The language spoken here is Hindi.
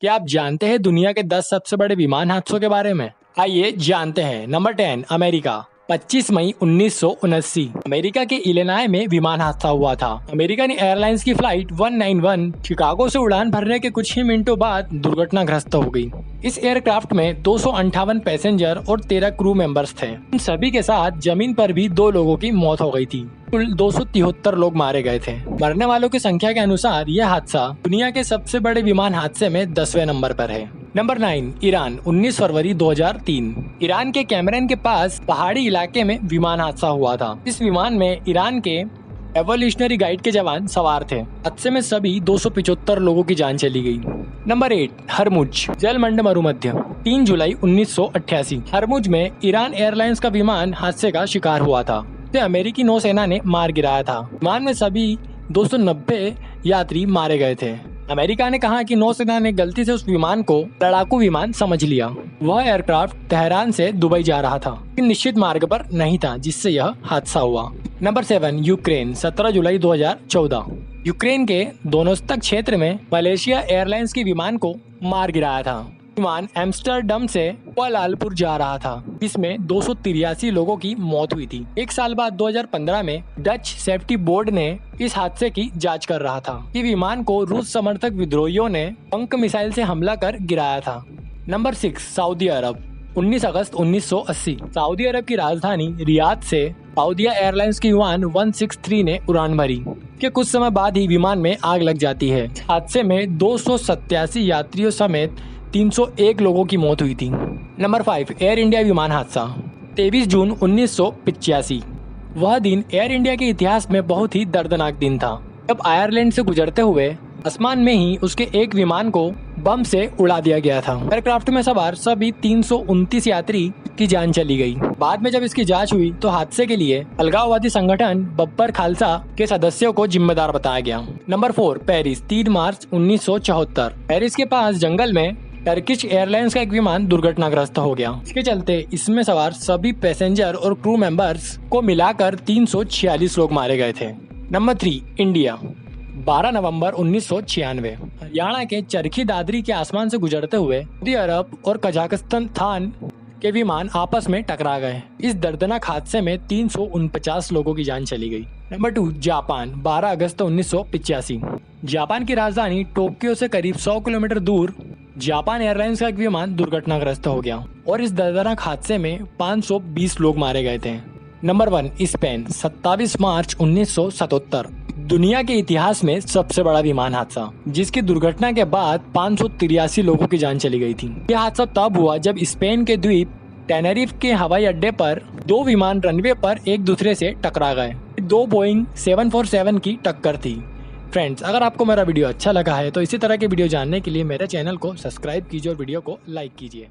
क्या आप जानते हैं दुनिया के 10 सबसे बड़े विमान हादसों के बारे में? आइए जानते हैं। Number 10, America. 25 मई 1979 अमेरिका के इलिनॉय में विमान हादसा हुआ था। अमेरिकन एयरलाइंस की फ्लाइट 191 शिकागो से उड़ान भरने के कुछ ही मिनटों बाद दुर्घटनाग्रस्त हो गई। इस एयरक्राफ्ट में 258 पैसेंजर और 13 क्रू मेंबर्स थे। इन सभी के साथ जमीन पर भी 2 लोगों की मौत हो गई थी। कुल 273 लोग मारे गए थे। मरने वालों की संख्या के अनुसार यह हादसा दुनिया के सबसे बड़े विमान हादसे में 10वें नंबर पर है। Number 9, Iran. 19 फरवरी 2003 ईरान के कैमरन के पास पहाड़ी इलाके में विमान हादसा हुआ था। इस विमान में ईरान के एवोल्यूशनरी गाइड के जवान सवार थे। हादसे में सभी 275 लोगों की जान चली गई। नंबर 8, हरमुज। जलमंड मरुमध्य। 3 जुलाई 1988 हरमुज में ईरान एयरलाइंस का विमान हादसे का शिकार हुआ था। अमेरिकी नौसेना ने मार गिराया था। विमान में सभी 290 यात्री मारे गए थे। अमेरिका ने कहा कि नौसेना ने गलती से उस विमान को लड़ाकू विमान समझ लिया। वह एयरक्राफ्ट तेहरान से दुबई जा रहा था, लेकिन निश्चित मार्ग पर नहीं था, जिससे यह हादसा हुआ। Number 7, Ukraine. 17 जुलाई 2014 यूक्रेन के दोनोस्तक क्षेत्र में मलेशिया एयरलाइंस के विमान को मार गिराया था। विमान एम्स्टर्डम से कुआलालंपुर जा रहा था, जिसमें 283 लोगों की मौत हुई थी। एक साल बाद 2015 में डच सेफ्टी बोर्ड ने इस हादसे की जांच कर रहा था कि विमान को रूस समर्थक विद्रोहियों ने पंख मिसाइल से हमला कर गिराया था। नंबर 6, सऊदी अरब। 19 अगस्त 1980 सऊदी अरब की राजधानी रियाद से सऊदिया एयरलाइंस की विमान 163 ने उड़ान भरी। के कुछ समय बाद ही विमान में आग लग जाती है। हादसे में 287 यात्रियों समेत 301 लोगों की मौत हुई थी। नंबर 5, एयर इंडिया विमान हादसा। 23 जून 1985 वह दिन एयर इंडिया के इतिहास में बहुत ही दर्दनाक दिन था, जब आयरलैंड से गुजरते हुए आसमान में ही उसके एक विमान को बम से उड़ा दिया गया था। एयरक्राफ्ट में सवार सभी 329 यात्री की जान चली गई। बाद में जब इसकी जांच हुई तो हादसे के लिए अलगाववादी संगठन बब्बर खालसा के सदस्यों को जिम्मेदार बताया गया। Number 4, Paris. 3 मार्च 1974 पेरिस के पास जंगल में टर्किश एयरलाइंस का एक विमान दुर्घटनाग्रस्त हो गया। इसके चलते इसमें सवार सभी पैसेंजर और क्रू मेंबर्स को मिलाकर 346 लोग मारे गए थे। Number 3, India. 12 नवंबर 1996 हरियाणा के चरखी दादरी के आसमान से गुजरते हुए सऊदी अरब और कजाकिस्तान के विमान आपस में टकरा गए। इस दर्दनाक हादसे में 349 लोगों की जान चली गई। Number 2, Japan. 12 अगस्त 1985 जापान की राजधानी टोक्यो से करीब 100 किलोमीटर दूर जापान एयरलाइंस का एक विमान दुर्घटनाग्रस्त हो गया और इस दर्दनाक हादसे में 520 लोग मारे गए थे। Number 1, Spain. 27 मार्च 1977 दुनिया के इतिहास में सबसे बड़ा विमान हादसा, जिसकी दुर्घटना के बाद 583 लोगों की जान चली गई थी। यह हादसा तब हुआ जब स्पेन के द्वीप टेनेरिफ के हवाई अड्डे पर 2 विमान रनवे पर एक दूसरे से टकरा गए। 2 बोइंग 747 की टक्कर थी। फ्रेंड्स, अगर आपको मेरा वीडियो अच्छा लगा है तो इसी तरह के वीडियो जानने के लिए मेरे चैनल को सब्सक्राइब कीजिए और वीडियो को लाइक कीजिए।